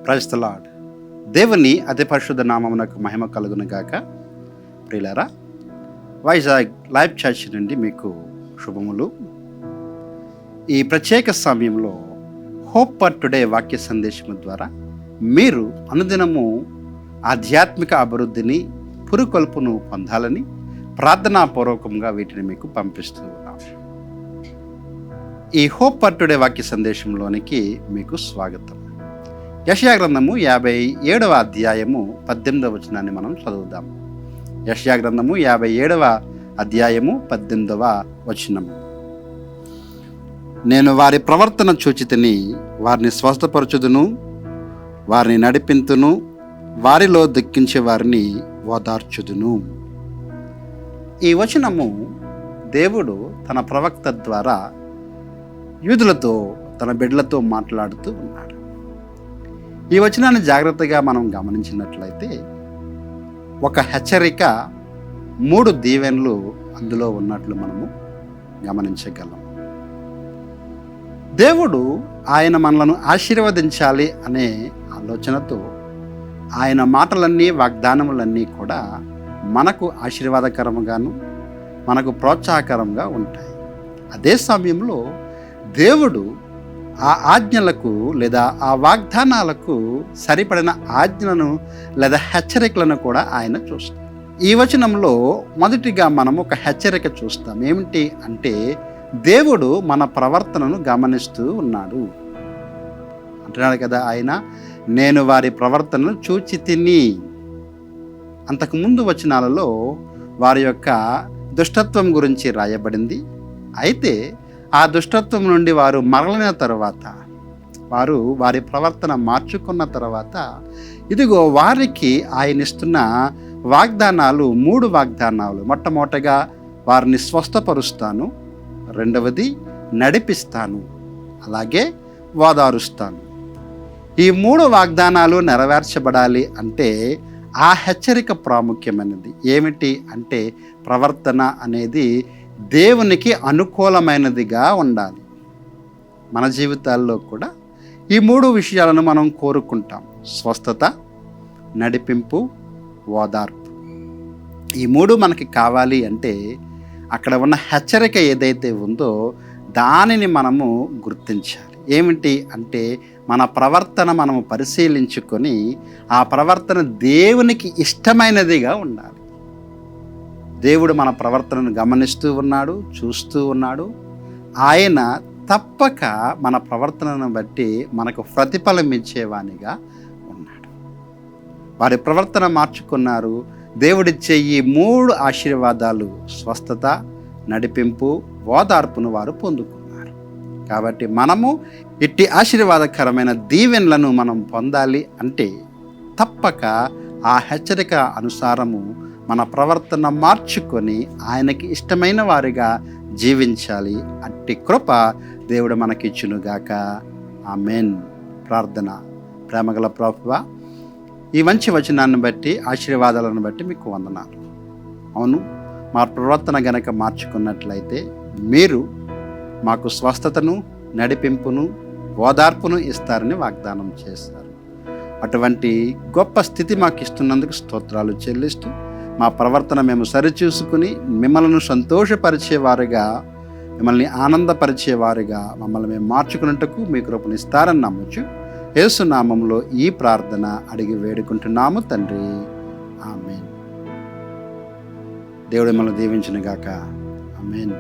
Praise the lord. దేవుని అతి పరిశుద్ధ నామమునకు మహిమ కలుగును గాక. ప్రియులారా, వైజాగ్ లైఫ్ చర్చ్ నుండి మీకు శుభములు. ఈ ప్రత్యేక సమయంలో హోప్ ఫర్ టుడే వాక్య సందేశము ద్వారా మీరు అనుదినము ఆధ్యాత్మిక అభివృద్ధిని, పురుకొల్పును పొందాలని ప్రార్థనాపూర్వకంగా వీటిని మీకు పంపిస్తూ ఉన్నాం. ఈ హోప్ ఫర్ టుడే వాక్య సందేశంలోనికి మీకు స్వాగతం. యెషయా గ్రంథము 57వ అధ్యాయము 18వ వచనాన్ని మనం చదువుదాం. యెషయా గ్రంథము 57వ అధ్యాయము 18వ వచనము. నేను వారి ప్రవర్తన చూచితిని, వారిని స్వస్థపరచుదును, వారిని నడిపింతును, వారిలో దుఃఖించే వారిని ఓదార్చుదును. ఈ వచనము దేవుడు తన ప్రవక్త ద్వారా యూదులతో, తన బిడ్డలతో మాట్లాడుతూ ఉన్నాడు. ఈ వచనాన్ని జాగ్రత్తగా మనం గమనించినట్లయితే ఒక హెచ్చరిక, 3 దీవెనలు అందులో ఉన్నట్లు మనము గమనించగలం. దేవుడు ఆయన మనలను ఆశీర్వదించాలి అనే ఆలోచనతో ఆయన మాటలన్నీ, వాగ్దానములన్నీ కూడా మనకు ఆశీర్వాదకరంగాను, మనకు ప్రోత్సాహకరంగా ఉంటాయి. అదే సమయంలో దేవుడు ఆ ఆజ్ఞలకు లేదా ఆ వాగ్దానాలకు సరిపడిన ఆజ్ఞలను లేదా హెచ్చరికలను కూడా ఆయన చూస్తాం. ఈ వచనంలో మొదటిగా మనం ఒక హెచ్చరిక చూస్తాం. ఏమిటి అంటే, దేవుడు మన ప్రవర్తనను గమనిస్తూ ఉన్నాడు అంటున్నాడు కదా ఆయన. నేను వారి ప్రవర్తనను చూచి తిని. అంతకుముందు వచనాలలో వారి యొక్క దుష్టత్వం గురించి రాయబడింది. అయితే ఆ దుష్టత్వం నుండి వారు మరలిన తర్వాత, వారు వారి ప్రవర్తన మార్చుకున్న తర్వాత, ఇదిగో వారికి ఆయన ఇస్తున్న వాగ్దానాలు 3 వాగ్దానాలు. మొట్టమొదటగా వారిని స్వస్థపరుస్తాను, రెండవది నడిపిస్తాను, అలాగే ఓదారుస్తాను. ఈ 3 వాగ్దానాలు నెరవేర్చబడాలి అంటే ఆ హెచ్చరిక ప్రాముఖ్యమైనది. ఏమిటి అంటే, ప్రవర్తన అనేది దేవునికి అనుకూలమైనదిగా ఉండాలి. మన జీవితాల్లో కూడా ఈ 3 విషయాలను మనం కోరుకుంటాం: స్వస్థత, నడిపింపు, ఓదార్పు. ఈ 3 మనకి కావాలి అంటే అక్కడ ఉన్న హెచ్చరిక ఏదైతే ఉందో దానిని మనము గుర్తించాలి. ఏమిటి అంటే, మన ప్రవర్తన మనము పరిశీలించుకొని ఆ ప్రవర్తన దేవునికి ఇష్టమైనదిగా ఉండాలి. దేవుడు మన ప్రవర్తనను గమనిస్తూ ఉన్నాడు, చూస్తూ ఉన్నాడు. ఆయన తప్పక మన ప్రవర్తనను బట్టి మనకు ప్రతిఫలం ఇచ్చేవానిగా ఉన్నాడు. వారి ప్రవర్తన మార్చుకున్నారు. దేవుడిచ్చే ఈ 3 ఆశీర్వాదాలు, స్వస్థత, నడిపింపు, ఓదార్పును వారు పొందుకున్నారు. కాబట్టి మనము ఇట్టి ఆశీర్వాదకరమైన దీవెనలను మనం పొందాలి అంటే తప్పక ఆ హెచ్చరిక అనుసారము మన ప్రవర్తన మార్చుకొని ఆయనకి ఇష్టమైన వారిగా జీవించాలి. అట్టి కృప దేవుడు మనకిచ్చునుగాక. ఆమేన్. ప్రార్థన. ప్రేమగల ప్రభువా, ఈ మంచి వచనాన్ని బట్టి, ఆశీర్వాదాలను బట్టి మీకు వందనాలు. అవును, మా ప్రవర్తన గనక మార్చుకున్నట్లయితే మీరు మాకు స్వస్థతను, నడిపింపును, ఓదార్పును ఇస్తారని వాగ్దానం చేశారు. అటువంటి గొప్ప స్థితి మాకు ఇస్తున్నందుకు స్తోత్రాలు చెల్లిస్తూ, మా ప్రవర్తన మేము సరిచూసుకుని మిమ్మల్ని సంతోషపరిచేవారుగా, మిమ్మల్ని ఆనందపరిచేవారుగా మమ్మల్ని మేము మార్చుకున్నట్టుకు మీ కృపనిస్తారని నమ్మచ్చు. యేసు నామములో ఈ ప్రార్థన అడిగి వేడుకుంటున్నాము తండ్రి. ఆమేన్. దేవుడు మిమ్మల్ని దీవించును గాక. ఆమేన్.